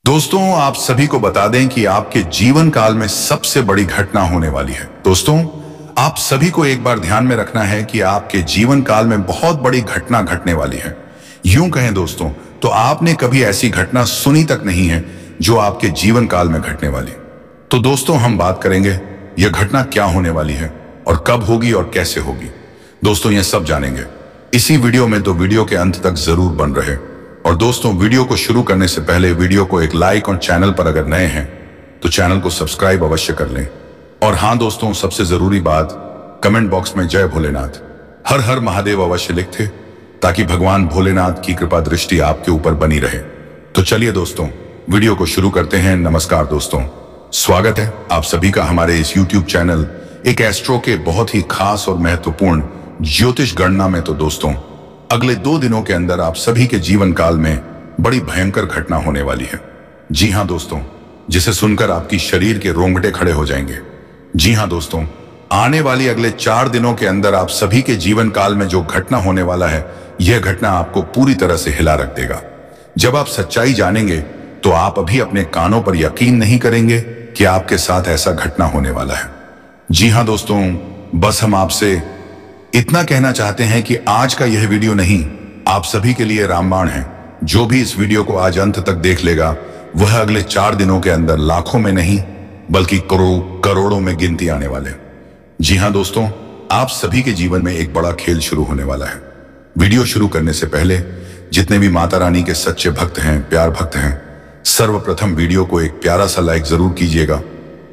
दोस्तों, आप सभी को बता दें कि आपके जीवन काल में सबसे बड़ी घटना होने वाली है। दोस्तों, आप सभी को एक बार ध्यान में रखना है कि आपके जीवन काल में बहुत बड़ी घटना घटने वाली है। यूं कहें दोस्तों, तो आपने कभी ऐसी घटना सुनी तक नहीं है जो आपके जीवन काल में घटने वाली। तो दोस्तों, हम बात करेंगे यह घटना क्या होने वाली है और कब होगी और कैसे होगी। दोस्तों, यह सब जानेंगे इसी वीडियो में, तो वीडियो के अंत तक जरूर बन रहे। और दोस्तों, वीडियो को शुरू करने से पहले वीडियो को एक लाइक और चैनल पर अगर नए हैं तो चैनल को सब्सक्राइब अवश्य कर लें। और हाँ दोस्तों, सबसे जरूरी बात, कमेंट बॉक्स में जय भोलेनाथ, हर हर महादेव अवश्य लिखे ताकि भगवान भोलेनाथ की कृपा दृष्टि आपके ऊपर बनी रहे। तो चलिए दोस्तों, वीडियो को शुरू करते हैं। नमस्कार दोस्तों, स्वागत है आप सभी का हमारे इस यूट्यूब चैनल एक एस्ट्रो के बहुत ही खास और महत्वपूर्ण ज्योतिष गणना में। तो दोस्तों, अगले 2 दिनों के अंदर आप सभी के जीवन काल में बड़ी भयंकर घटना होने वाली है। जी हां दोस्तों, जिसे सुनकर आपकी शरीर के रोंगटे खड़े हो जाएंगे। जी हां दोस्तों, आने वाली अगले 4 दिनों के अंदर आप सभी के जीवन काल में जो घटना होने वाला है, यह घटना आपको पूरी तरह से हिला रख देगा। जब आप सच्चाई जानेंगे तो आप अभी अपने कानों पर यकीन नहीं करेंगे कि आपके साथ ऐसा घटना होने वाला है। जी हां दोस्तों, बस हम आपसे इतना कहना चाहते हैं कि आज का यह वीडियो नहीं, आप सभी के लिए रामबाण है। जो भी इस वीडियो को आज अंत तक देख लेगा, वह अगले 4 दिनों के अंदर लाखों में नहीं बल्कि करोड़ों में गिनती आने वाले। जी हां दोस्तों, आप सभी के जीवन में एक बड़ा खेल शुरू होने वाला है। वीडियो शुरू करने से पहले जितने भी माता रानी के सच्चे भक्त हैं, प्यार भक्त हैं, सर्वप्रथम वीडियो को एक प्यारा सा लाइक जरूर कीजिएगा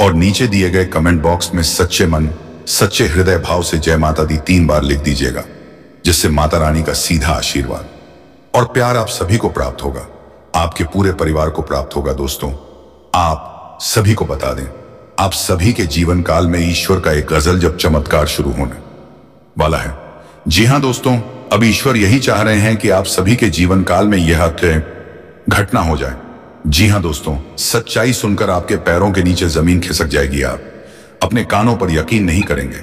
और नीचे दिए गए कमेंट बॉक्स में सच्चे मन सच्चे हृदय भाव से जय माता दी 3 बार लिख दीजिएगा, जिससे माता रानी का सीधा आशीर्वाद और प्यार आप सभी को प्राप्त होगा, आपके पूरे परिवार को प्राप्त होगा। दोस्तों, आप सभी को बता दें, आप सभी के जीवन काल में ईश्वर का एक गजल जब चमत्कार शुरू होने वाला है। जी हां दोस्तों, अब ईश्वर यही चाह रहे हैं कि आप सभी के जीवन काल में यह घटना हो जाए। जी हां दोस्तों, सच्चाई सुनकर आपके पैरों के नीचे जमीन खिसक जाएगी। आप अपने कानों पर यकीन नहीं करेंगे।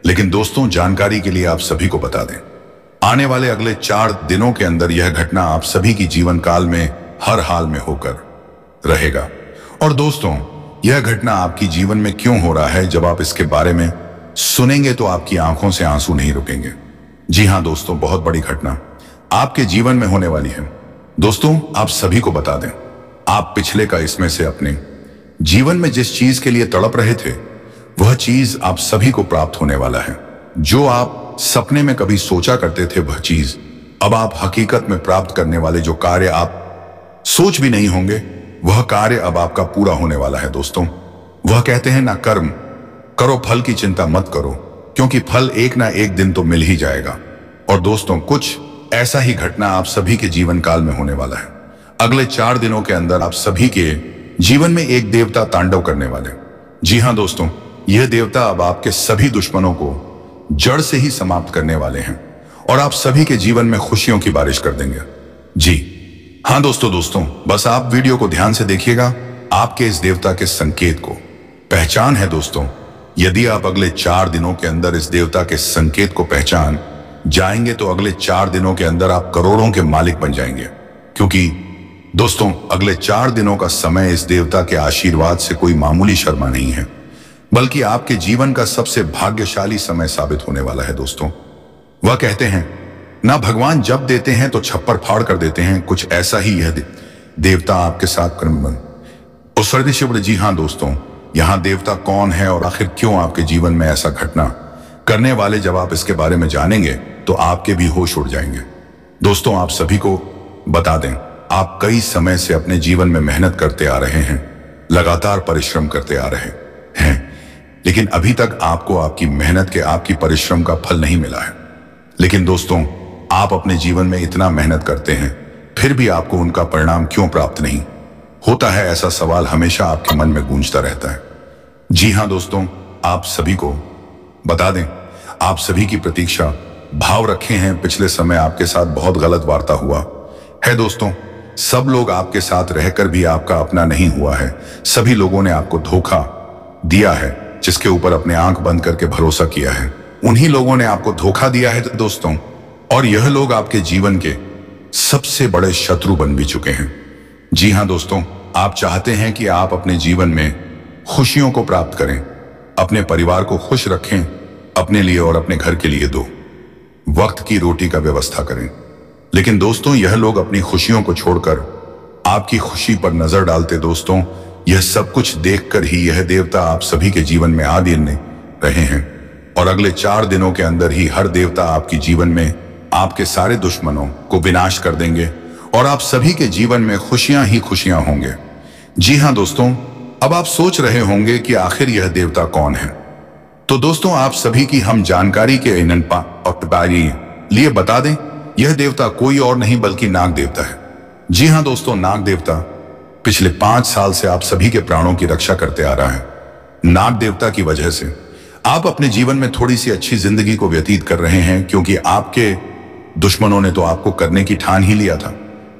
लेकिन दोस्तों, जानकारी के लिए आप सभी को बता दें, आने वाले अगले 4 दिनों के अंदर यह घटना आप सभी की जीवन काल में हर हाल में होकर रहेगा। और दोस्तों, यह घटना आपकी जीवन में क्यों हो रहा है, जब आप इसके बारे में सुनेंगे तो आपकी आंखों से आंसू नहीं रुकेंगे। जी हां दोस्तों, बहुत बड़ी घटना आपके जीवन में होने वाली है। दोस्तों, आप सभी को बता दें, आप पिछले का इसमें से अपने जीवन में जिस चीज के लिए तड़प रहे थे, वह चीज आप सभी को प्राप्त होने वाला है। जो आप सपने में कभी सोचा करते थे, वह चीज अब आप हकीकत में प्राप्त करने वाले। जो कार्य आप सोच भी नहीं होंगे, वह कार्य अब आपका पूरा होने वाला है। दोस्तों, वह कहते हैं ना, कर्म करो फल की चिंता मत करो, क्योंकि फल एक ना एक दिन तो मिल ही जाएगा। और दोस्तों, कुछ ऐसा ही घटना आप सभी के जीवन काल में होने वाला है। अगले 4 दिनों के अंदर आप सभी के जीवन में एक देवता तांडव करने वाले। जी हां दोस्तों, यह देवता अब आपके सभी दुश्मनों को जड़ से ही समाप्त करने वाले हैं और आप सभी के जीवन में खुशियों की बारिश कर देंगे। जी हां दोस्तों, बस आप वीडियो को ध्यान से देखिएगा। आपके इस देवता के संकेत को पहचान है। दोस्तों, यदि आप अगले 4 दिनों के अंदर इस देवता के संकेत को पहचान जाएंगे तो अगले 4 दिनों के अंदर आप करोड़ों के मालिक बन जाएंगे। क्योंकि दोस्तों, अगले 4 दिनों का समय इस देवता के आशीर्वाद से कोई मामूली शर्मा नहीं है, बल्कि आपके जीवन का सबसे भाग्यशाली समय साबित होने वाला है। दोस्तों, वह कहते हैं ना, भगवान जब देते हैं तो छप्पर फाड़ कर देते हैं। कुछ ऐसा ही यह देवता आपके साथ कर्म। जी हां दोस्तों, यहां देवता कौन है और आखिर क्यों आपके जीवन में ऐसा घटना करने वाले, जब आप इसके बारे में जानेंगे तो आपके भी होश उड़ जाएंगे। दोस्तों, आप सभी को बता दें, आप कई समय से अपने जीवन में मेहनत करते आ रहे हैं, लगातार परिश्रम करते आ रहे हैं, लेकिन अभी तक आपको आपकी मेहनत के, आपकी परिश्रम का फल नहीं मिला है। लेकिन दोस्तों, आप अपने जीवन में इतना मेहनत करते हैं, फिर भी आपको उनका परिणाम क्यों प्राप्त नहीं होता है, ऐसा सवाल हमेशा आपके मन में गूंजता रहता है। जी हां दोस्तों, आप सभी को बता दें, आप सभी की प्रतीक्षा भाव रखे हैं। पिछले समय आपके साथ बहुत गलत वार्ता हुआ है। दोस्तों, सब लोग आपके साथ रहकर भी आपका अपना नहीं हुआ है। सभी लोगों ने आपको धोखा दिया है, जिसके ऊपर अपने आंख बंद करके भरोसा किया है, उन्हीं लोगों ने आपको धोखा दिया है दोस्तों। और यह लोग आपके जीवन के सबसे बड़े शत्रु बन भी चुके हैं। जी हां दोस्तों, आप चाहते हैं कि आप अपने जीवन में खुशियों को प्राप्त करें, अपने परिवार को खुश रखें, अपने लिए और अपने घर के लिए 2 वक्त की रोटी का व्यवस्था करें। लेकिन दोस्तों, यह लोग अपनी खुशियों को छोड़कर आपकी खुशी पर नजर डालते। दोस्तों, यह सब कुछ देखकर ही यह देवता आप सभी के जीवन में आ देने रहे हैं और अगले 4 दिनों के अंदर ही हर देवता आपके जीवन में आपके सारे दुश्मनों को विनाश कर देंगे और आप सभी के जीवन में खुशियां ही खुशियां होंगे। जी हां दोस्तों, अब आप सोच रहे होंगे कि आखिर यह देवता कौन है। तो दोस्तों, आप सभी की हम जानकारी के लिए बता दें, यह देवता कोई और नहीं बल्कि नाग देवता है। जी हां दोस्तों, नाग देवता पिछले 5 साल से आप सभी के प्राणों की रक्षा करते आ रहा है। नाग देवता की वजह से आप अपने जीवन में थोड़ी सी अच्छी जिंदगी को व्यतीत कर रहे हैं, क्योंकि आपके दुश्मनों ने तो आपको करने की ठान ही लिया था।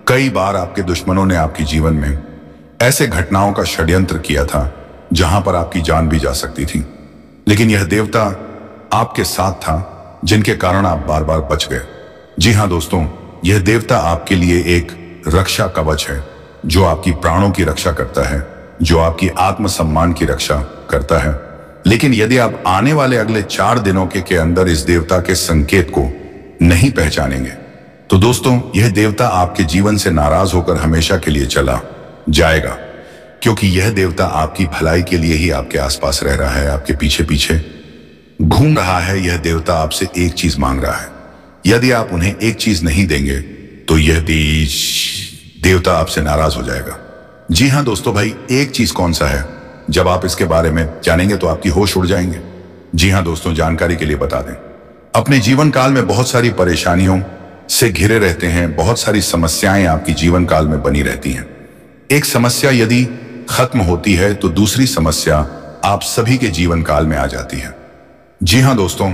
कई बार आपके दुश्मनों ने आपके जीवन में ऐसे घटनाओं का षड्यंत्र किया था जहां पर आपकी जान भी जा सकती थी, लेकिन यह देवता आपके साथ था, जिनके कारण आप बार बार बच गए। जी हां दोस्तों, यह देवता आपके लिए एक रक्षा कवच है, जो आपकी प्राणों की रक्षा करता है, जो आपकी आत्मसम्मान की रक्षा करता है। लेकिन यदि आप आने वाले अगले 4 दिनों के अंदर इस देवता के संकेत को नहीं पहचानेंगे, तो दोस्तों, यह देवता आपके जीवन से नाराज होकर हमेशा के लिए चला जाएगा, क्योंकि यह देवता आपकी भलाई के लिए ही आपके आसपास रह रहा है, आपके पीछे पीछे घूम रहा है। यह देवता आपसे एक चीज मांग रहा है। यदि आप उन्हें एक चीज नहीं देंगे तो यह देवता आपसे नाराज हो जाएगा। जी हां दोस्तों भाई, एक चीज कौन सा है? जब आप इसके बारे में जानेंगे तो आपकी होश उड़ जाएंगे। जी हां दोस्तों, जानकारी के लिए बता दें, अपने जीवन काल में बहुत सारी परेशानियों से घिरे रहते हैं, बहुत सारी समस्याएं आपकी जीवन काल में बनी रहती हैं। एक समस्या यदि खत्म होती है तो दूसरी समस्या आप सभी के जीवन काल में आ जाती है। जी हां दोस्तों,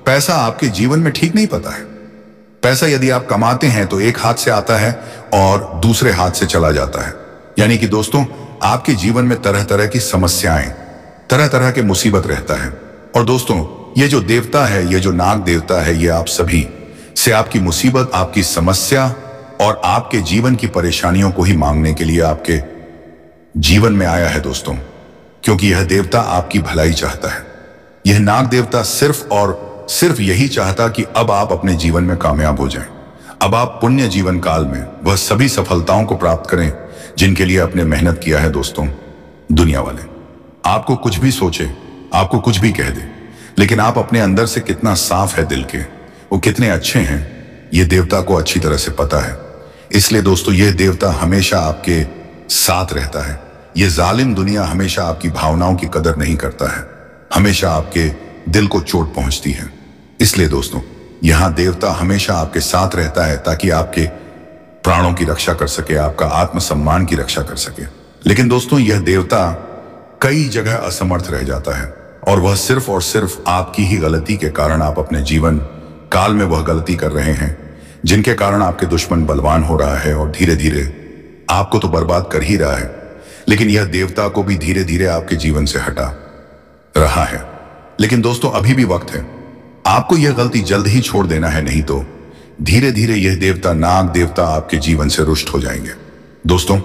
पैसा आपके जीवन में ठीक नहीं पता है। पैसा यदि आप कमाते हैं तो एक हाथ से आता है और दूसरे हाथ से चला जाता है। यानी कि दोस्तों, आपके जीवन में तरह तरह की समस्याएं, तरह तरह के मुसीबत रहता है। और दोस्तों, ये जो देवता है, ये जो नाग देवता है, ये आप सभी से आपकी मुसीबत, आपकी समस्या और आपके जीवन की परेशानियों को ही मांगने के लिए आपके जीवन में आया है दोस्तों, क्योंकि यह देवता आपकी भलाई चाहता है। यह नाग देवता सिर्फ और सिर्फ यही चाहता कि अब आप अपने जीवन में कामयाब हो जाएं। अब आप पुण्य जीवन काल में वह सभी सफलताओं को प्राप्त करें जिनके लिए आपने मेहनत किया है। दोस्तों, दुनिया वाले आपको कुछ भी सोचे, आपको कुछ भी कह दे, लेकिन आप अपने अंदर से कितना साफ है दिल के, वो कितने अच्छे हैं, ये देवता को अच्छी तरह से पता है। इसलिए दोस्तों, यह देवता हमेशा आपके साथ रहता है। यह जालिम दुनिया हमेशा आपकी भावनाओं की कदर नहीं करता है, हमेशा आपके दिल को चोट पहुंचती है। इसलिए दोस्तों, यहां देवता हमेशा आपके साथ रहता है ताकि आपके प्राणों की रक्षा कर सके, आपका आत्मसम्मान की रक्षा कर सके। लेकिन दोस्तों, यह देवता कई जगह असमर्थ रह जाता है और वह सिर्फ और सिर्फ आपकी ही गलती के कारण आप अपने जीवन काल में वह गलती कर रहे हैं, जिनके कारण आपके दुश्मन बलवान हो रहा है और धीरे धीरे आपको तो बर्बाद कर ही रहा है, लेकिन यह देवता को भी धीरे धीरे आपके जीवन से हटा रहा है। लेकिन दोस्तों, अभी भी वक्त है, आपको यह गलती जल्द ही छोड़ देना है, नहीं तो धीरे धीरे यह देवता, नाग देवता आपके जीवन से रुष्ट हो जाएंगे दोस्तों,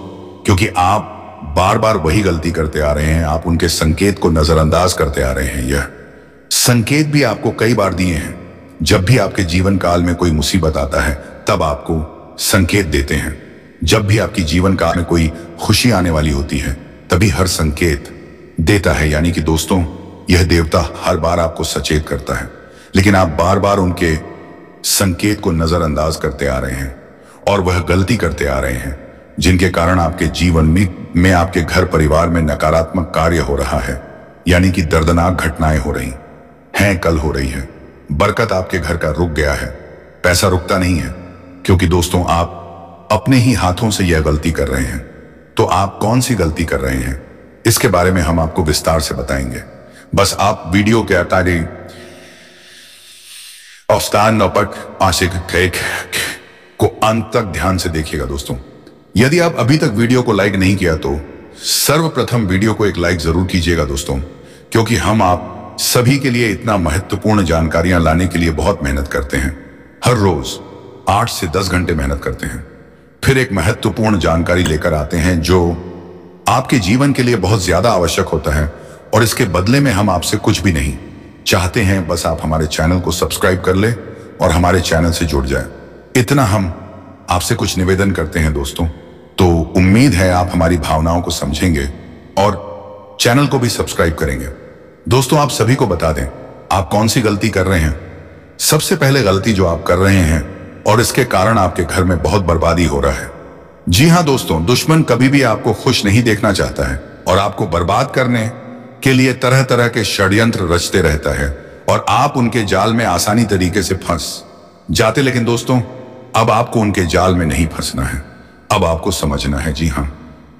क्योंकि आप बार बार वही गलती करते आ रहे हैं। आप उनके संकेत को नजरअंदाज करते आ रहे हैं। यह संकेत भी आपको कई बार दिए हैं। जब भी आपके जीवन काल में कोई मुसीबत आता है, तब आपको संकेत देते हैं। जब भी आपकी जीवन काल में कोई खुशी आने वाली होती है, तभी हर संकेत देता है। यानी कि दोस्तों, यह देवता हर बार आपको सचेत करता है, लेकिन आप बार बार उनके संकेत को नजरअंदाज करते आ रहे हैं और वह गलती करते आ रहे हैं, जिनके कारण आपके जीवन में आपके घर परिवार में नकारात्मक कार्य हो रहा है। यानी कि दर्दनाक घटनाएं हो रही हैं, कल हो रही है। बरकत आपके घर का रुक गया है, पैसा रुकता नहीं है, क्योंकि दोस्तों, आप अपने ही हाथों से यह गलती कर रहे हैं। तो आप कौन सी गलती कर रहे हैं, इसके बारे में हम आपको विस्तार से बताएंगे। बस आप वीडियो के अटारी को अंत तक ध्यान से देखिएगा दोस्तों। यदि आप अभी तक वीडियो को लाइक नहीं किया तो सर्वप्रथम वीडियो को एक लाइक जरूर कीजिएगा दोस्तों, क्योंकि हम आप सभी के लिए इतना महत्वपूर्ण जानकारियां लाने के लिए बहुत मेहनत करते हैं। हर रोज 8 से 10 घंटे मेहनत करते हैं, फिर एक महत्वपूर्ण जानकारी लेकर आते हैं जो आपके जीवन के लिए बहुत ज्यादा आवश्यक होता है और इसके बदले में हम आपसे कुछ भी नहीं चाहते हैं, बस आप हमारे चैनल को सब्सक्राइब कर ले और हमारे चैनल से जुड़ जाए। इतना हम आपसे कुछ निवेदन करते हैं दोस्तों। तो उम्मीद है आप हमारी भावनाओं को समझेंगे और चैनल को भी सब्सक्राइब करेंगे। दोस्तों, आप सभी को बता दें आप कौन सी गलती कर रहे हैं। सबसे पहले गलती जो आप कर रहे हैं और इसके कारण आपके घर में बहुत बर्बादी हो रहा है। जी हां दोस्तों, दुश्मन कभी भी आपको खुश नहीं देखना चाहता है और आपको बर्बाद करने के लिए तरह तरह के षड्यंत्र रचते रहता है और आप उनके जाल में आसानी तरीके से फंस जाते। लेकिन दोस्तों, अब आपको उनके जाल में नहीं फंसना है, अब आपको समझना है। जी हां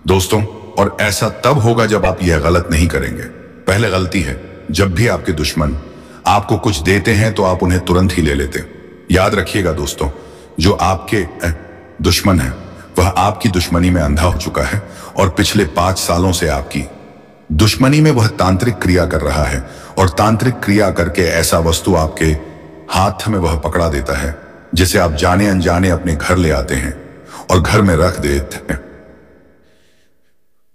दोस्तों, और ऐसा तब होगा जब आप यह गलत नहीं करेंगे। पहले गलती है, जब भी आपके दुश्मन आपको कुछ देते हैं तो आप उन्हें तुरंत ही ले लेते। याद रखिएगा दोस्तों, जो आपके दुश्मन है वह आपकी दुश्मनी में अंधा हो चुका है और पिछले 5 सालों से आपकी दुश्मनी में वह तांत्रिक क्रिया कर रहा है और तांत्रिक क्रिया करके ऐसा वस्तु आपके हाथ में वह पकड़ा देता है जिसे आप जाने अनजाने अपने घर ले आते हैं और घर में रख देते हैं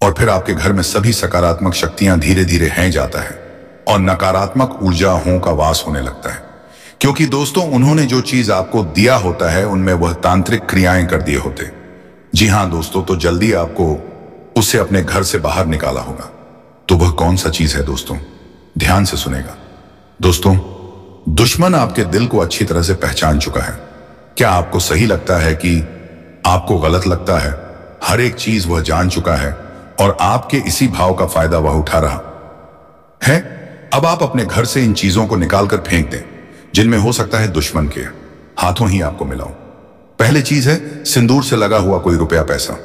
और फिर आपके घर में सभी सकारात्मक शक्तियां धीरे धीरे हैं जाता है और नकारात्मक ऊर्जाओं का वास होने लगता है। क्योंकि दोस्तों, उन्होंने जो चीज आपको दिया होता है उनमें वह तांत्रिक क्रियाएं कर दिए होते। जी हां दोस्तों, तो जल्दी आपको उससे अपने घर से बाहर निकाला होगा। तो वह कौन सा चीज है दोस्तों? ध्यान से सुनेगा दोस्तों। दुश्मन आपके दिल को अच्छी तरह से पहचान चुका है। क्या आपको सही लगता है कि आपको गलत लगता है? हर एक चीज वह जान चुका है और आपके इसी भाव का फायदा वह उठा रहा है। अब आप अपने घर से इन चीजों को निकालकर फेंक दें जिनमें हो सकता है दुश्मन के हाथों ही आपको मिला हो। पहली चीज है सिंदूर से लगा हुआ कोई रुपया पैसा।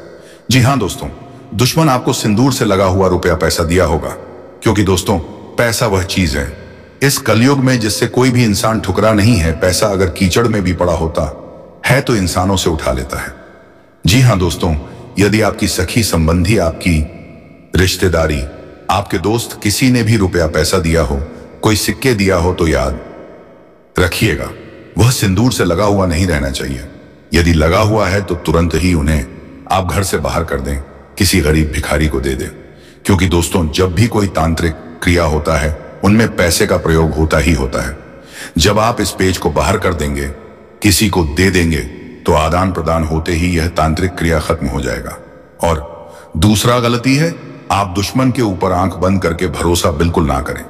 जी हां दोस्तों, दुश्मन आपको सिंदूर से लगा हुआ रुपया पैसा दिया होगा, क्योंकि दोस्तों पैसा वह चीज है इस कलयुग में जिससे कोई भी इंसान ठुकरा नहीं है। पैसा अगर कीचड़ में भी पड़ा होता है तो इंसानों से उठा लेता है। जी हां दोस्तों, यदि आपकी सखी संबंधी, आपकी रिश्तेदारी, आपके दोस्त किसी ने भी रुपया पैसा दिया हो, कोई सिक्के दिया हो, तो याद रखिएगा वह सिंदूर से लगा हुआ नहीं रहना चाहिए। यदि लगा हुआ है तो तुरंत ही उन्हें आप घर से बाहर कर दें, किसी गरीब भिखारी को दे दें। क्योंकि दोस्तों, जब भी कोई तांत्रिक क्रिया होता है उनमें पैसे का प्रयोग होता ही होता है। जब आप इस पेज को बाहर कर देंगे, किसी को दे देंगे, तो आदान प्रदान होते ही यह तांत्रिक क्रिया खत्म हो जाएगा। और दूसरा गलती है, आप दुश्मन के ऊपर आंख बंद करके भरोसा बिल्कुल ना करें।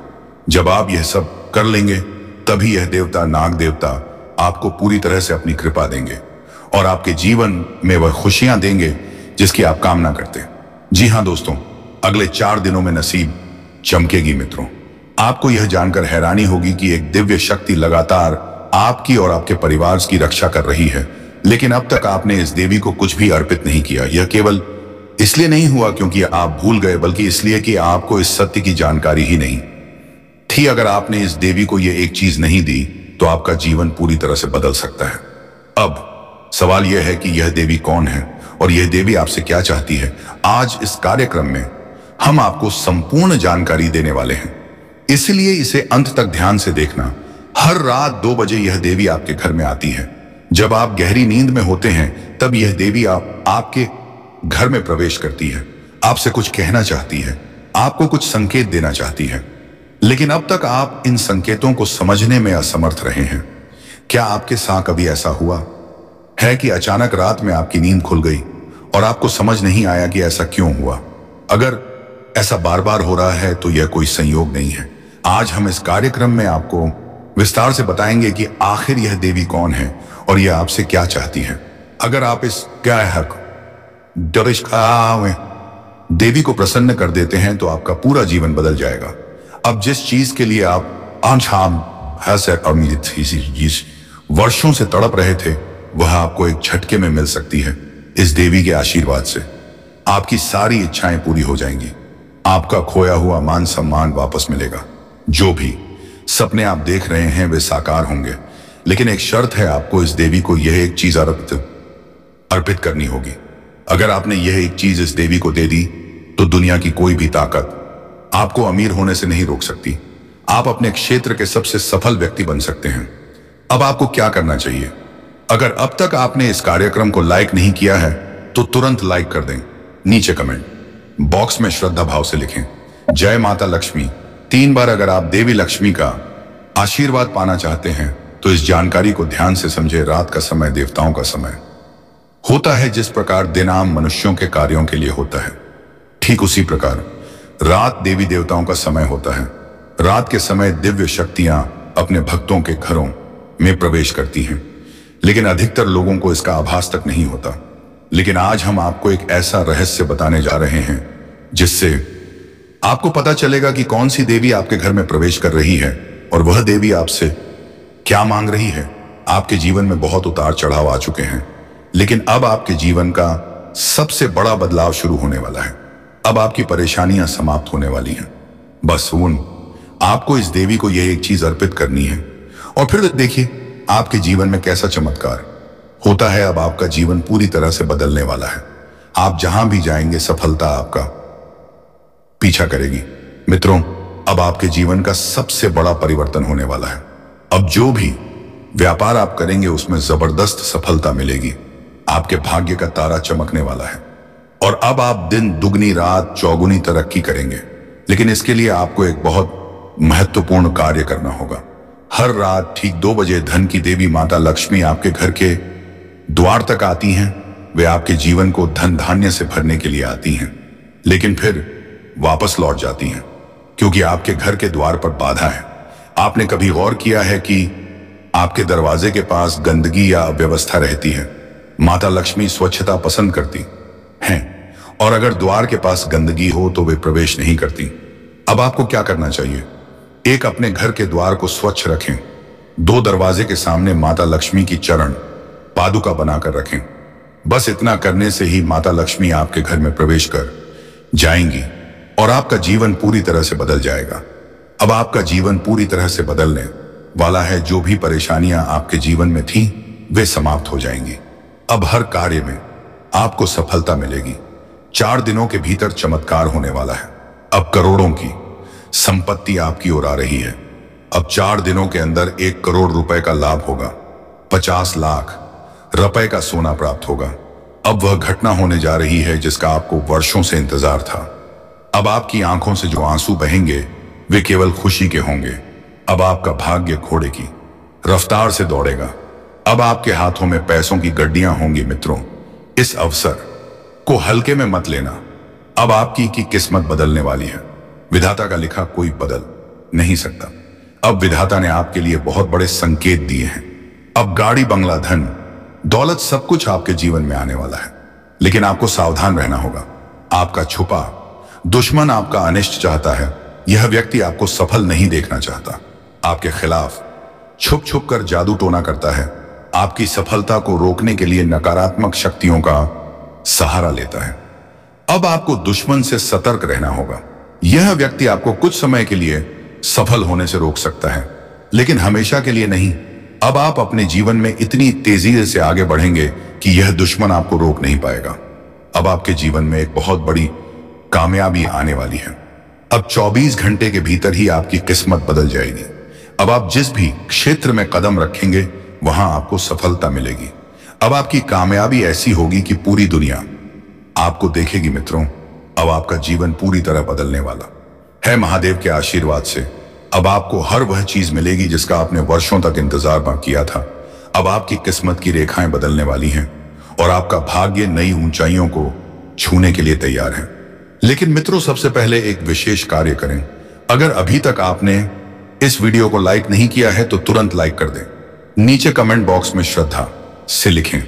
जब आप यह सब कर लेंगे तभी यह देवता, नाग देवता, आपको पूरी तरह से अपनी कृपा देंगे और आपके जीवन में वह खुशियां देंगे जिसकी आप कामना करते हैं। जी हां दोस्तों, अगले 4 दिनों में नसीब चमकेगी मित्रों। आपको यह जानकर हैरानी होगी कि एक दिव्य शक्ति लगातार आपकी और आपके परिवार की रक्षा कर रही है, लेकिन अब तक आपने इस देवी को कुछ भी अर्पित नहीं किया। यह केवल इसलिए नहीं हुआ क्योंकि आप भूल गए, बल्कि इसलिए कि आपको इस सत्य की जानकारी ही नहीं थी। अगर आपने इस देवी को यह एक चीज नहीं दी तो आपका जीवन पूरी तरह से बदल सकता है। अब सवाल यह है कि यह देवी कौन है और यह देवी आपसे क्या चाहती है। आज इस कार्यक्रम में हम आपको संपूर्ण जानकारी देने वाले हैं, इसलिए इसे अंत तक ध्यान से देखना। हर रात 2 बजे यह देवी आपके घर में आती है। जब आप गहरी नींद में होते हैं तब यह देवी आपके घर में प्रवेश करती है, आपसे कुछ कहना चाहती है, आपको कुछ संकेत देना चाहती है, लेकिन अब तक आप इन संकेतों को समझने में असमर्थ रहे हैं। क्या आपके साथ कभी ऐसा हुआ है कि अचानक रात में आपकी नींद खुल गई और आपको समझ नहीं आया कि ऐसा क्यों हुआ? अगर ऐसा बार बार हो रहा है तो यह कोई संयोग नहीं है। आज हम इस कार्यक्रम में आपको विस्तार से बताएंगे कि आखिर यह देवी कौन है और यह आपसे क्या चाहती है। अगर आप इस देवी को प्रसन्न कर देते हैं तो आपका पूरा जीवन बदल जाएगा। अब जिस चीज के लिए आप वर्षों से तड़प रहे थे वह आपको एक झटके में मिल सकती है। इस देवी के आशीर्वाद से आपकी सारी इच्छाएं पूरी हो जाएंगी, आपका खोया हुआ मान सम्मान वापस मिलेगा, जो भी सपने आप देख रहे हैं वे साकार होंगे। लेकिन एक शर्त है, आपको इस देवी को यह एक चीज अर्पित करनी होगी। अगर आपने यह एक चीज इस देवी को दे दी तो दुनिया की कोई भी ताकत आपको अमीर होने से नहीं रोक सकती। आप अपने क्षेत्र के सबसे सफल व्यक्ति बन सकते हैं। अब आपको क्या करना चाहिए? अगर अब तक आपने इस कार्यक्रम को लाइक नहीं किया है तो तुरंत लाइक कर दें, नीचे कमेंट बॉक्स में श्रद्धा भाव से लिखें जय माता लक्ष्मी 3 बार। अगर आप देवी लक्ष्मी का आशीर्वाद पाना चाहते हैं तो इस जानकारी को ध्यान से समझे। रात का समय देवताओं का समय होता है। जिस प्रकार दिन आम मनुष्यों के कार्यों के लिए होता है, ठीक उसी प्रकार रात देवी देवताओं का समय होता है। रात के समय दिव्य शक्तियां अपने भक्तों के घरों में प्रवेश करती हैं, लेकिन अधिकतर लोगों को इसका आभास तक नहीं होता। लेकिन आज हम आपको एक ऐसा रहस्य बताने जा रहे हैं जिससे आपको पता चलेगा कि कौन सी देवी आपके घर में प्रवेश कर रही है और वह देवी आपसे क्या मांग रही है। आपके जीवन में बहुत उतार चढ़ाव आ चुके हैं, लेकिन अब आपके जीवन का सबसे बड़ा बदलाव शुरू होने वाला है। अब आपकी परेशानियां समाप्त होने वाली हैं। बस आपको इस देवी को यह एक चीज अर्पित करनी है और फिर देखिए आपके जीवन में कैसा चमत्कार होता है। अब आपका जीवन पूरी तरह से बदलने वाला है। आप जहां भी जाएंगे सफलता आपका पीछा करेगी। मित्रों, अब आपके जीवन का सबसे बड़ा परिवर्तन होने वाला है। अब जो भी व्यापार आप करेंगे उसमें जबरदस्त सफलता मिलेगी। आपके भाग्य का तारा चमकने वाला है और अब आप दिन दुगनी रात चौगुनी तरक्की करेंगे। लेकिन इसके लिए आपको एक बहुत महत्वपूर्ण कार्य करना होगा। हर रात ठीक 2 बजे धन की देवी माता लक्ष्मी आपके घर के द्वार तक आती हैं। वे आपके जीवन को धन धान्य से भरने के लिए आती हैं, लेकिन फिर वापस लौट जाती हैं क्योंकि आपके घर के द्वार पर बाधा है। आपने कभी गौर किया है कि आपके दरवाजे के पास गंदगी या अव्यवस्था रहती है? माता लक्ष्मी स्वच्छता पसंद करती हैं और अगर द्वार के पास गंदगी हो तो वे प्रवेश नहीं करती। अब आपको क्या करना चाहिए? एक, अपने घर के द्वार को स्वच्छ रखें। 2 दरवाजे के सामने माता लक्ष्मी की चरण पादुका बनाकर रखें। बस इतना करने से ही माता लक्ष्मी आपके घर में प्रवेश कर जाएंगी और आपका जीवन पूरी तरह से बदल जाएगा। अब आपका जीवन पूरी तरह से बदलने वाला है। जो भी परेशानियां आपके जीवन में थीं, वे समाप्त हो जाएंगी। अब हर कार्य में आपको सफलता मिलेगी। 4 दिनों के भीतर चमत्कार होने वाला है। अब करोड़ों की संपत्ति आपकी ओर आ रही है। अब 4 दिनों के अंदर 1 करोड़ रुपए का लाभ होगा। 50 लाख रुपए का सोना प्राप्त होगा। अब वह घटना होने जा रही है जिसका आपको वर्षों से इंतजार था। अब आपकी आंखों से जो आंसू बहेंगे वे केवल खुशी के होंगे। अब आपका भाग्य घोड़े की रफ्तार से दौड़ेगा। अब आपके हाथों में पैसों की गड्डियां होंगी। मित्रों, इस अवसर को हल्के में मत लेना। अब आपकी की किस्मत बदलने वाली है। विधाता का लिखा कोई बदल नहीं सकता। अब विधाता ने आपके लिए बहुत बड़े संकेत दिए हैं। अब गाड़ी, बंगला, धन दौलत सब कुछ आपके जीवन में आने वाला है, लेकिन आपको सावधान रहना होगा। आपका छुपा दुश्मन आपका अनिष्ट चाहता है। यह व्यक्ति आपको सफल नहीं देखना चाहता। आपके खिलाफ छुप छुप कर जादू टोना करता है। आपकी सफलता को रोकने के लिए नकारात्मक शक्तियों का सहारा लेता है। अब आपको दुश्मन से सतर्क रहना होगा। यह व्यक्ति आपको कुछ समय के लिए सफल होने से रोक सकता है, लेकिन हमेशा के लिए नहीं। अब आप अपने जीवन में इतनी तेजी से आगे बढ़ेंगे कि यह दुश्मन आपको रोक नहीं पाएगा। अब आपके जीवन में एक बहुत बड़ी कामयाबी आने वाली है। अब 24 घंटे के भीतर ही आपकी किस्मत बदल जाएगी। अब आप जिस भी क्षेत्र में कदम रखेंगे वहां आपको सफलता मिलेगी। अब आपकी कामयाबी ऐसी होगी कि पूरी दुनिया आपको देखेगी। मित्रों, अब आपका जीवन पूरी तरह बदलने वाला है। महादेव के आशीर्वाद से अब आपको हर वह चीज मिलेगी जिसका आपने वर्षों तक इंतजार किया था। अब आपकी किस्मत की रेखाएं बदलने वाली हैं और आपका भाग्य नई ऊंचाइयों को छूने के लिए तैयार है। लेकिन मित्रों, सबसे पहले एक विशेष कार्य करें। अगर अभी तक आपने इस वीडियो को लाइक नहीं किया है तो तुरंत लाइक कर दें। नीचे कमेंट बॉक्स में श्रद्धा से लिखें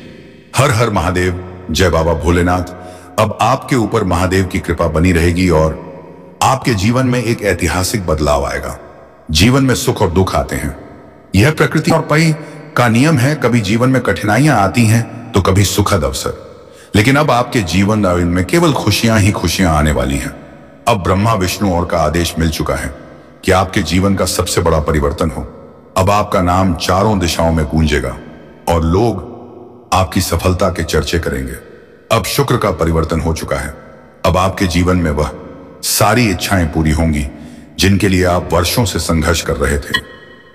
हर हर महादेव, जय बाबा भोलेनाथ। अब आपके ऊपर महादेव की कृपा बनी रहेगी और आपके जीवन में एक ऐतिहासिक बदलाव आएगा। जीवन में सुख और दुख आते हैं, यह प्रकृति और पई का नियम है। कभी जीवन में कठिनाइयां आती हैं तो कभी सुखद अवसर, लेकिन अब आपके जीवन में केवल खुशियां ही खुशियां आने वाली हैं। अब ब्रह्मा विष्णु और का आदेश मिल चुका है कि आपके जीवन का सबसे बड़ा परिवर्तन हो। अब आपका नाम चारों दिशाओं में गूंजेगा और लोग आपकी सफलता के चर्चे करेंगे। अब शुक्र का परिवर्तन हो चुका है। अब आपके जीवन में वह सारी इच्छाएं पूरी होंगी जिनके लिए आप वर्षों से संघर्ष कर रहे थे।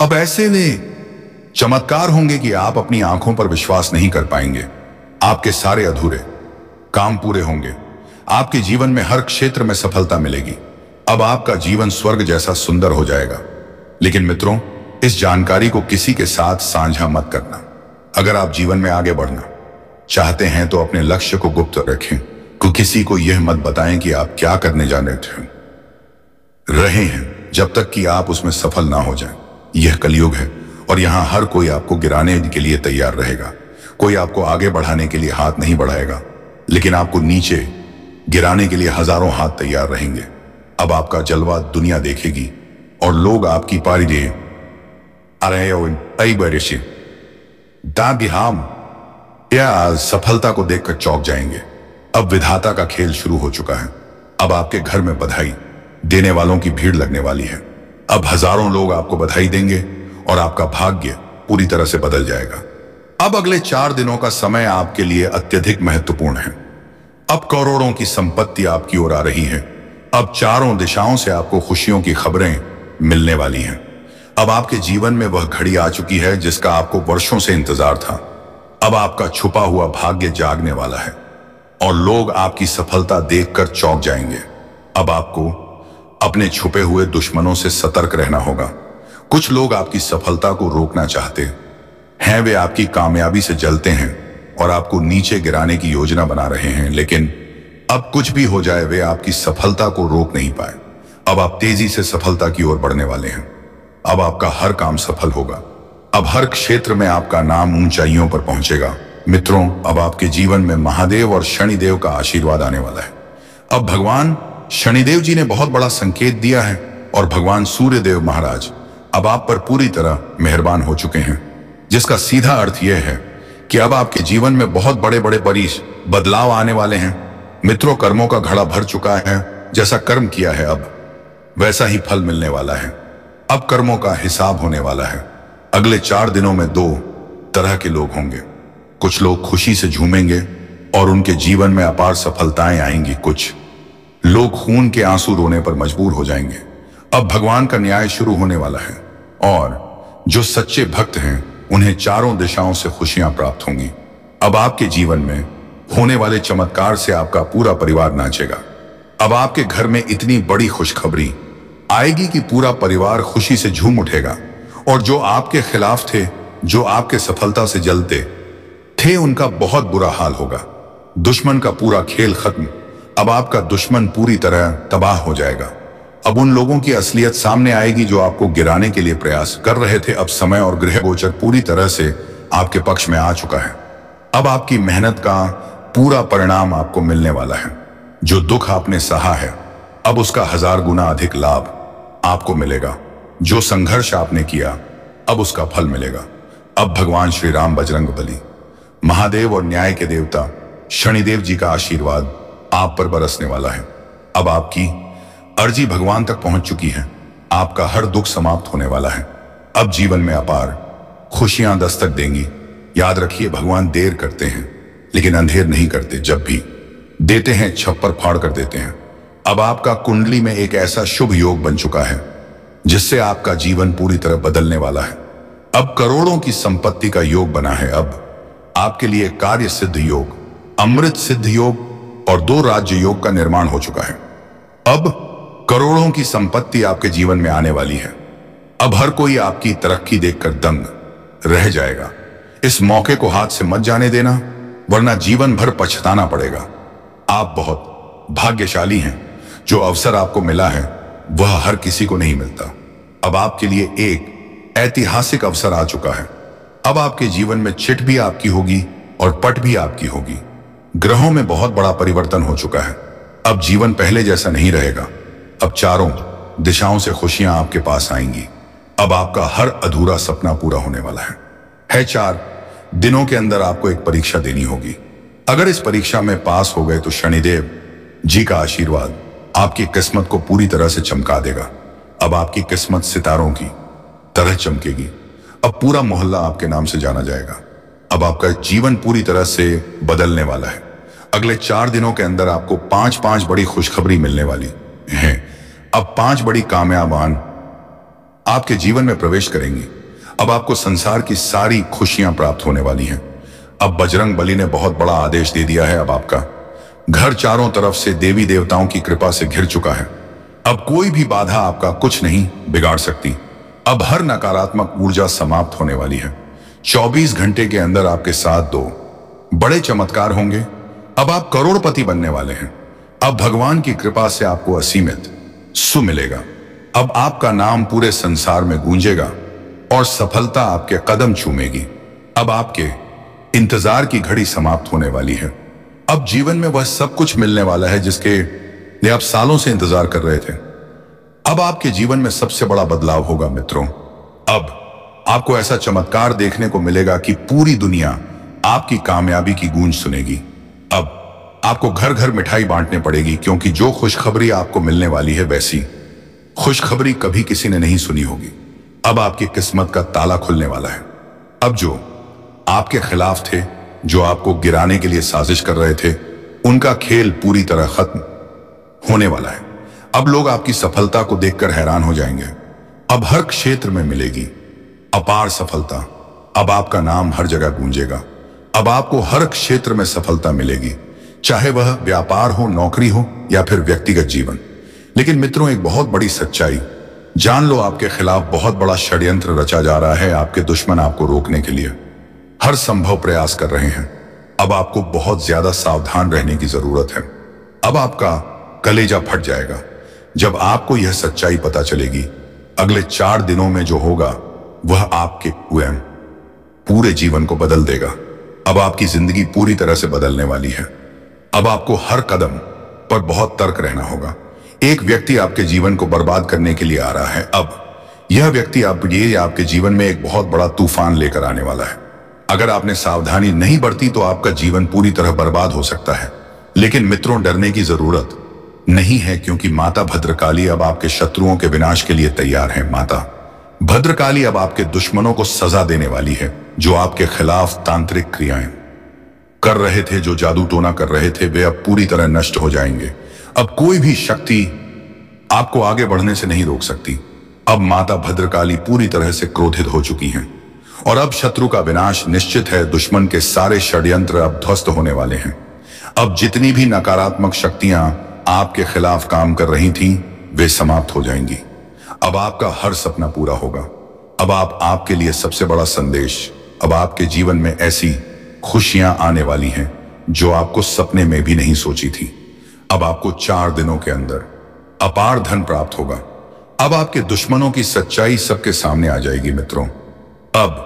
अब ऐसे में चमत्कार होंगे कि आप अपनी आंखों पर विश्वास नहीं कर पाएंगे। आपके सारे अधूरे काम पूरे होंगे। आपके जीवन में हर क्षेत्र में सफलता मिलेगी। अब आपका जीवन स्वर्ग जैसा सुंदर हो जाएगा। लेकिन मित्रों, इस जानकारी को किसी के साथ साझा मत करना। अगर आप जीवन में आगे बढ़ना चाहते हैं तो अपने लक्ष्य को गुप्त रखें। किसी को यह मत बताएं कि आप क्या करने जाने रहे हैं जब तक कि आप उसमें सफल ना हो जाएं। यह कलयुग है और यहां हर कोई आपको गिराने के लिए तैयार रहेगा। कोई आपको आगे बढ़ाने के लिए हाथ नहीं बढ़ाएगा, लेकिन आपको नीचे गिराने के लिए हजारों हाथ तैयार रहेंगे। अब आपका जलवा दुनिया देखेगी और लोग आपकी पारी दे या सफलता को देखकर चौंक जाएंगे। अब विधाता का खेल शुरू हो चुका है। अब आपके घर में बधाई देने वालों की भीड़ लगने वाली है। अब हजारों लोग आपको बधाई देंगे और आपका भाग्य पूरी तरह से बदल जाएगा। अब अगले 4 दिनों का समय आपके लिए अत्यधिक महत्वपूर्ण है। अब करोड़ों की संपत्ति आपकी ओर आ रही है। अब चारों दिशाओं से आपको खुशियों की खबरें मिलने वाली हैं। अब आपके जीवन में वह घड़ी आ चुकी है जिसका आपको वर्षों से इंतजार था। अब आपका छुपा हुआ भाग्य जागने वाला है और लोग आपकी सफलता देखकर चौंक जाएंगे। अब आपको अपने छुपे हुए दुश्मनों से सतर्क रहना होगा। कुछ लोग आपकी सफलता को रोकना चाहते हैं। वे आपकी कामयाबी से जलते हैं और आपको नीचे गिराने की योजना बना रहे हैं। लेकिन अब कुछ भी हो जाए, वे आपकी सफलता को रोक नहीं पाए। अब आप तेजी से सफलता की ओर बढ़ने वाले हैं। अब आपका हर काम सफल होगा। अब हर क्षेत्र में आपका नाम ऊंचाइयों पर पहुंचेगा। मित्रों, अब आपके जीवन में महादेव और शनिदेव का आशीर्वाद आने वाला है। अब भगवान शनिदेव जी ने बहुत बड़ा संकेत दिया है और भगवान सूर्यदेव महाराज अब आप पर पूरी तरह मेहरबान हो चुके हैं, जिसका सीधा अर्थ यह है कि अब आपके जीवन में बहुत बड़े बड़े बदलाव आने वाले हैं। मित्रों, कर्मों का घड़ा भर चुका है। जैसा कर्म किया है अब वैसा ही फल मिलने वाला है। अब कर्मों का हिसाब होने वाला है। अगले 4 दिनों में 2 तरह के लोग होंगे। कुछ लोग खुशी से झूमेंगे और उनके जीवन में अपार सफलताएं आएंगी। कुछ लोग खून के आंसू रोने पर मजबूर हो जाएंगे। अब भगवान का न्याय शुरू होने वाला है और जो सच्चे भक्त हैं उन्हें चारों दिशाओं से खुशियां प्राप्त होंगी। अब आपके जीवन में होने वाले चमत्कार से आपका पूरा परिवार नाचेगा। अब आपके घर में इतनी बड़ी खुशखबरी आएगी कि पूरा परिवार खुशी से झूम उठेगा और जो आपके खिलाफ थे, जो आपके सफलता से जलते थे, उनका बहुत बुरा हाल होगा। दुश्मन का पूरा खेल खत्म। अब आपका दुश्मन पूरी तरह तबाह हो जाएगा। अब उन लोगों की असलियत सामने आएगी जो आपको गिराने के लिए प्रयास कर रहे थे। अब समय और ग्रह गोचर पूरी तरह से आपके पक्ष में आ चुका है। अब आपकी मेहनत का पूरा परिणाम आपको मिलने वाला है। जो दुख आपने सहा है, अब उसका 1000 गुना अधिक लाभ आपको मिलेगा। जो संघर्ष आपने किया, अब उसका फल मिलेगा। अब भगवान श्री राम, बजरंगबली, महादेव और न्याय के देवता शनिदेव जी का आशीर्वाद आप पर बरसने वाला है। अब आपकी अर्जी भगवान तक पहुंच चुकी है। आपका हर दुख समाप्त होने वाला है। अब जीवन में अपार खुशियां दस्तक देंगी। याद रखिए, भगवान देर करते हैं लेकिन अंधेर नहीं करते। जब भी देते हैं, छप्पर फाड़ कर देते हैं। अब आपका कुंडली में एक ऐसा शुभ योग बन चुका है जिससे आपका जीवन पूरी तरह बदलने वाला है। अब करोड़ों की संपत्ति का योग बना है। अब आपके लिए कार्य सिद्ध योग, अमृत सिद्ध योग और 2 राज्य योग का निर्माण हो चुका है। अब करोड़ों की संपत्ति आपके जीवन में आने वाली है। अब हर कोई आपकी तरक्की देखकर दंग रह जाएगा। इस मौके को हाथ से मत जाने देना, वरना जीवन भर पछताना पड़ेगा। आप बहुत भाग्यशाली हैं। जो अवसर आपको मिला है वह हर किसी को नहीं मिलता। अब आपके लिए एक ऐतिहासिक अवसर आ चुका है। अब आपके जीवन में चिट भी आपकी होगी और पट भी आपकी होगी। ग्रहों में बहुत बड़ा परिवर्तन हो चुका है। अब जीवन पहले जैसा नहीं रहेगा। अब चारों दिशाओं से खुशियां आपके पास आएंगी। अब आपका हर अधूरा सपना पूरा होने वाला है। 4 दिनों के अंदर आपको एक परीक्षा देनी होगी। अगर इस परीक्षा में पास हो गए तो शनिदेव जी का आशीर्वाद आपकी किस्मत को पूरी तरह से चमका देगा। अब आपकी किस्मत सितारों की तरह चमकेगी। अब पूरा मोहल्ला आपके नाम से जाना जाएगा। अब आपका जीवन पूरी तरह से बदलने वाला है। अगले 4 दिनों के अंदर आपको 5 बड़ी खुशखबरी मिलने वाली है। अब 5 बड़ी कामयाबान आपके जीवन में प्रवेश करेंगी। अब आपको संसार की सारी खुशियां प्राप्त होने वाली हैं। अब बजरंग बली ने बहुत बड़ा आदेश दे दिया है। अब आपका घर चारों तरफ से देवी देवताओं की कृपा से घिर चुका है। अब कोई भी बाधा आपका कुछ नहीं बिगाड़ सकती। अब हर नकारात्मक ऊर्जा समाप्त होने वाली है। 24 घंटे के अंदर आपके साथ दो बड़े चमत्कार होंगे। अब आप करोड़पति बनने वाले हैं। अब भगवान की कृपा से आपको असीमित सुख मिलेगा। अब आपका नाम पूरे संसार में गूंजेगा और सफलता आपके कदम चूमेगी। अब आपके इंतजार की घड़ी समाप्त होने वाली है। अब जीवन में वह सब कुछ मिलने वाला है जिसके लिए आप सालों से इंतजार कर रहे थे। अब आपके जीवन में सबसे बड़ा बदलाव होगा मित्रों। अब आपको ऐसा चमत्कार देखने को मिलेगा कि पूरी दुनिया आपकी कामयाबी की गूंज सुनेगी। अब आपको घर घर मिठाई बांटने पड़ेगी, क्योंकि जो खुशखबरी आपको मिलने वाली है वैसी खुशखबरी कभी किसी ने नहीं सुनी होगी। अब आपकी किस्मत का ताला खुलने वाला है। अब जो आपके खिलाफ थे, जो आपको गिराने के लिए साजिश कर रहे थे, उनका खेल पूरी तरह खत्म होने वाला है। अब लोग आपकी सफलता को देखकर हैरान हो जाएंगे। अब हर क्षेत्र में मिलेगी अपार सफलता। अब आपका नाम हर जगह गूंजेगा। अब आपको हर क्षेत्र में सफलता मिलेगी, चाहे वह व्यापार हो, नौकरी हो या फिर व्यक्तिगत जीवन। लेकिन मित्रों, एक बहुत बड़ी सच्चाई जान लो, आपके खिलाफ बहुत बड़ा षड्यंत्र रचा जा रहा है। आपके दुश्मन आपको रोकने के लिए हर संभव प्रयास कर रहे हैं। अब आपको बहुत ज्यादा सावधान रहने की जरूरत है। अब आपका कलेजा फट जाएगा जब आपको यह सच्चाई पता चलेगी। अगले 4 दिनों में जो होगा वह आपके पूरे जीवन को बदल देगा। अब आपकी जिंदगी पूरी तरह से बदलने वाली है। अब आपको हर कदम पर बहुत तर्क रहना होगा। एक व्यक्ति आपके जीवन को बर्बाद करने के लिए आ रहा है। अब यह व्यक्ति आपके जीवन में एक बहुत बड़ा तूफान लेकर आने वाला है। अगर आपने सावधानी नहीं बरती तो आपका जीवन पूरी तरह बर्बाद हो सकता है। लेकिन मित्रों, डरने की जरूरत नहीं है, क्योंकि माता भद्रकाली अब आपके शत्रुओं के विनाश के लिए तैयार है। माता भद्रकाली अब आपके दुश्मनों को सजा देने वाली है, जो आपके खिलाफ तांत्रिक क्रियाएं कर रहे थे, जो जादू टोना कर रहे थे, वे अब पूरी तरह नष्ट हो जाएंगे। अब कोई भी शक्ति आपको आगे बढ़ने से नहीं रोक सकती। अब माता भद्रकाली पूरी तरह से क्रोधित हो चुकी हैं और अब शत्रु का विनाश निश्चित है। दुश्मन के सारे षड्यंत्र अब ध्वस्त होने वाले हैं। अब जितनी भी नकारात्मक शक्तियां आपके खिलाफ काम कर रही थीं, वे समाप्त हो जाएंगी। अब आपका हर सपना पूरा होगा। अब आपके लिए सबसे बड़ा संदेश, अब आपके जीवन में ऐसी खुशियां आने वाली हैं जो आपको सपने में भी नहीं सोची थी। अब आपको 4 दिनों के अंदर अपार धन प्राप्त होगा। अब आपके दुश्मनों की सच्चाई सबके सामने आ जाएगी मित्रों। अब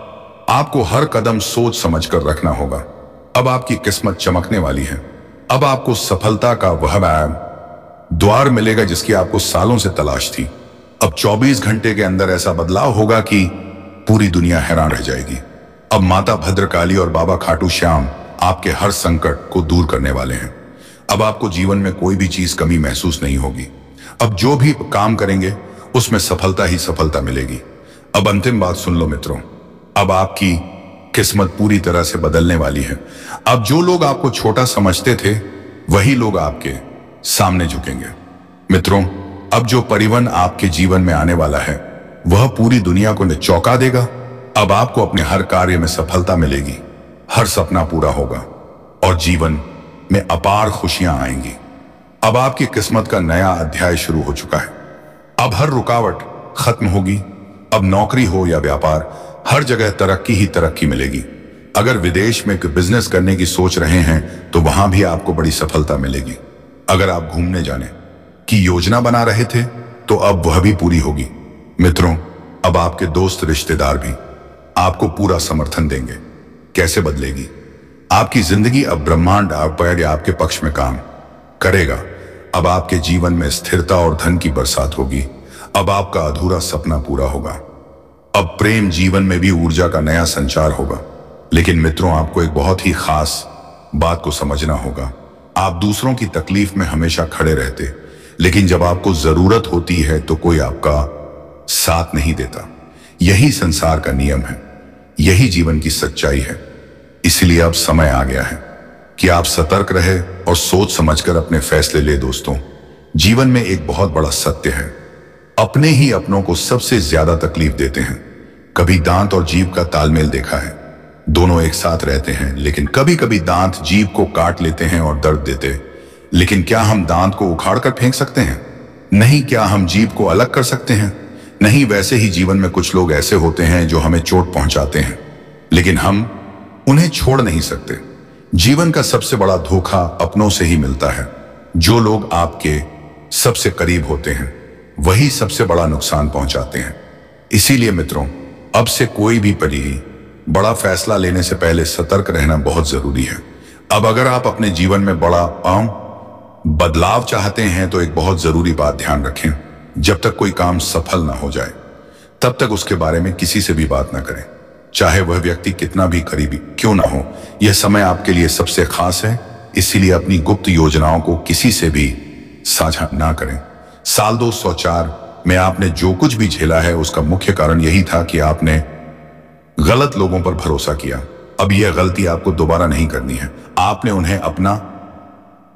आपको हर कदम सोच समझकर रखना होगा। अब आपकी किस्मत चमकने वाली है। अब आपको सफलता का वह द्वार मिलेगा जिसकी आपको सालों से तलाश थी। अब 24 घंटे के अंदर ऐसा बदलाव होगा कि पूरी दुनिया हैरान रह जाएगी। अब माता भद्रकाली और बाबा खाटू श्याम आपके हर संकट को दूर करने वाले हैं। अब आपको जीवन में कोई भी चीज कमी महसूस नहीं होगी। अब जो भी काम करेंगे उसमें सफलता ही सफलता मिलेगी। अब अंतिम बात सुन लो मित्रों, अब आपकी किस्मत पूरी तरह से बदलने वाली है। अब जो लोग आपको छोटा समझते थे, वही लोग आपके सामने झुकेंगे। मित्रों, अब जो परिवर्तन आपके जीवन में आने वाला है, वह पूरी दुनिया को चौंका देगा। अब आपको अपने हर कार्य में सफलता मिलेगी, हर सपना पूरा होगा और जीवन में अपार खुशियां आएंगी। अब आपकी किस्मत का नया अध्याय शुरू हो चुका है। अब हर रुकावट खत्म होगी। अब नौकरी हो या व्यापार, हर जगह तरक्की ही तरक्की मिलेगी। अगर विदेश में बिजनेस करने की सोच रहे हैं तो वहां भी आपको बड़ी सफलता मिलेगी। अगर आप घूमने जाने की योजना बना रहे थे तो अब वह भी पूरी होगी। मित्रों, अब आपके दोस्त रिश्तेदार भी आपको पूरा समर्थन देंगे। कैसे बदलेगी आपकी जिंदगी? अब ब्रह्मांड आपके पक्ष में काम करेगा। अब आपके जीवन में स्थिरता और धन की बरसात होगी। अब आपका अधूरा सपना पूरा होगा। अब प्रेम जीवन में भी ऊर्जा का नया संचार होगा। लेकिन मित्रों, आपको एक बहुत ही खास बात को समझना होगा। आप दूसरों की तकलीफ में हमेशा खड़े रहते, लेकिन जब आपको जरूरत होती है तो कोई आपका साथ नहीं देता। यही संसार का नियम है, यही जीवन की सच्चाई है। इसलिए अब समय आ गया है कि आप सतर्क रहे और सोच समझकर अपने फैसले ले। दोस्तों, जीवन में एक बहुत बड़ा सत्य है, अपने ही अपनों को सबसे ज्यादा तकलीफ देते हैं। कभी दांत और जीभ का तालमेल देखा है, दोनों एक साथ रहते हैं, लेकिन कभी कभी दांत जीभ को काट लेते हैं और दर्द देते लेकिन क्या हम दांत को उखाड़ कर फेंक सकते हैं? नहीं। क्या हम जीभ को अलग कर सकते हैं? नहीं। वैसे ही जीवन में कुछ लोग ऐसे होते हैं जो हमें चोट पहुंचाते हैं, लेकिन हम उन्हें छोड़ नहीं सकते। जीवन का सबसे बड़ा धोखा अपनों से ही मिलता है। जो लोग आपके सबसे करीब होते हैं वही सबसे बड़ा नुकसान पहुंचाते हैं। इसीलिए मित्रों, अब से कोई भी बड़ा फैसला लेने से पहले सतर्क रहना बहुत जरूरी है। अब अगर आप अपने जीवन में बड़ा बदलाव चाहते हैं तो एक बहुत जरूरी बात ध्यान रखें। जब तक कोई काम सफल ना हो जाए तब तक उसके बारे में किसी से भी बात ना करें, चाहे वह व्यक्ति कितना भी करीबी क्यों ना हो। यह समय आपके लिए सबसे खास है, इसीलिए अपनी गुप्त योजनाओं को किसी से भी साझा ना करें। साल 2004 में आपने जो कुछ भी झेला है उसका मुख्य कारण यही था कि आपने गलत लोगों पर भरोसा किया। अब यह गलती आपको दोबारा नहीं करनी है। आपने उन्हें अपना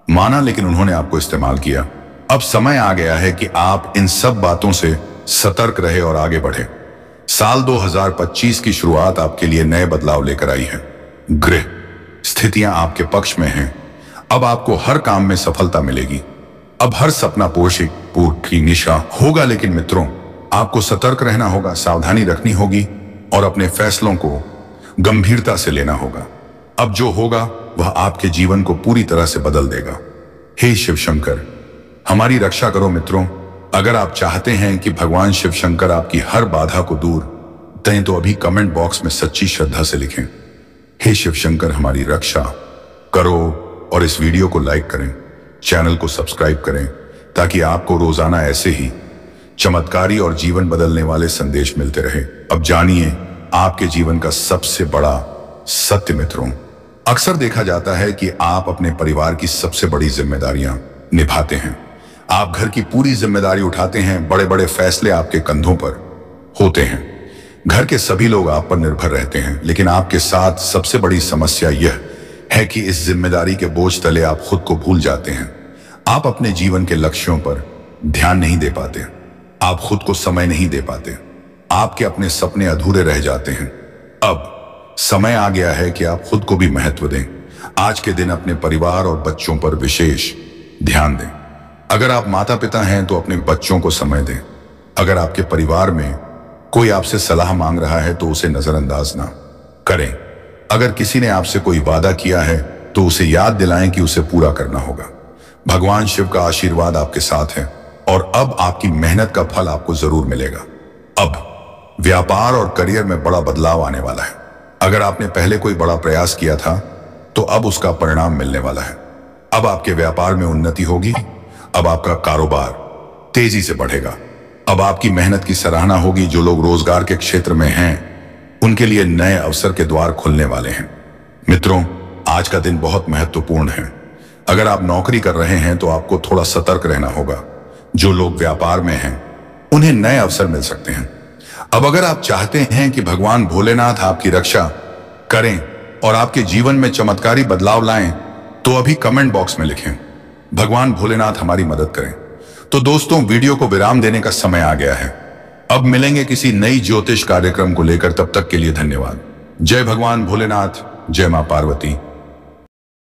माना लेकिन उन्होंने आपको इस्तेमाल किया। अब समय आ गया है कि आप इन सब बातों से सतर्क रहे और आगे बढ़े। साल 2025 की शुरुआत आपके लिए नए बदलाव लेकर आई है। गृह स्थितियां आपके पक्ष में हैं। अब आपको हर काम में सफलता मिलेगी। अब हर सपना पूर्ण की निशा होगा। लेकिन मित्रों, आपको सतर्क रहना होगा, सावधानी रखनी होगी और अपने फैसलों को गंभीरता से लेना होगा। अब जो होगा वह आपके जीवन को पूरी तरह से बदल देगा। हे शिव शंकर, हमारी रक्षा करो। मित्रों, अगर आप चाहते हैं कि भगवान शिव शंकर आपकी हर बाधा को दूर दें तो अभी कमेंट बॉक्स में सच्ची श्रद्धा से लिखें, हे शिव शंकर हमारी रक्षा करो, और इस वीडियो को लाइक करें, चैनल को सब्सक्राइब करें ताकि आपको रोजाना ऐसे ही चमत्कारी और जीवन बदलने वाले संदेश मिलते रहे। अब जानिए आपके जीवन का सबसे बड़ा सत्य। मित्रों, अक्सर देखा जाता है कि आप अपने परिवार की सबसे बड़ी जिम्मेदारियां निभाते हैं। आप घर की पूरी जिम्मेदारी उठाते हैं, बड़े बड़े फैसले आपके कंधों पर होते हैं, घर के सभी लोग आप पर निर्भर रहते हैं। लेकिन आपके साथ सबसे बड़ी समस्या यह है कि इस जिम्मेदारी के बोझ तले आप खुद को भूल जाते हैं। आप अपने जीवन के लक्ष्यों पर ध्यान नहीं दे पाते, आप खुद को समय नहीं दे पाते, आपके अपने सपने अधूरे रह जाते हैं। अब समय आ गया है कि आप खुद को भी महत्व दें। आज के दिन अपने परिवार और बच्चों पर विशेष ध्यान दें। अगर आप माता पिता हैं तो अपने बच्चों को समय दें। अगर आपके परिवार में कोई आपसे सलाह मांग रहा है तो उसे नजरअंदाज ना करें। अगर किसी ने आपसे कोई वादा किया है तो उसे याद दिलाएं कि उसे पूरा करना होगा। भगवान शिव का आशीर्वाद आपके साथ है और अब आपकी मेहनत का फल आपको जरूर मिलेगा। अब व्यापार और करियर में बड़ा बदलाव आने वाला है। अगर आपने पहले कोई बड़ा प्रयास किया था तो अब उसका परिणाम मिलने वाला है। अब आपके व्यापार में उन्नति होगी। अब आपका कारोबार तेजी से बढ़ेगा। अब आपकी मेहनत की सराहना होगी। जो लोग रोजगार के क्षेत्र में हैं उनके लिए नए अवसर के द्वार खुलने वाले हैं। मित्रों, आज का दिन बहुत महत्वपूर्ण है। अगर आप नौकरी कर रहे हैं तो आपको थोड़ा सतर्क रहना होगा। जो लोग व्यापार में हैं उन्हें नए अवसर मिल सकते हैं। अब अगर आप चाहते हैं कि भगवान भोलेनाथ आपकी रक्षा करें और आपके जीवन में चमत्कारी बदलाव लाएं तो अभी कमेंट बॉक्स में लिखें, भगवान भोलेनाथ हमारी मदद करें। तो दोस्तों, वीडियो को विराम देने का समय आ गया है। अब मिलेंगे किसी नई ज्योतिष कार्यक्रम को लेकर। तब तक के लिए धन्यवाद। जय भगवान भोलेनाथ, जय मां पार्वती।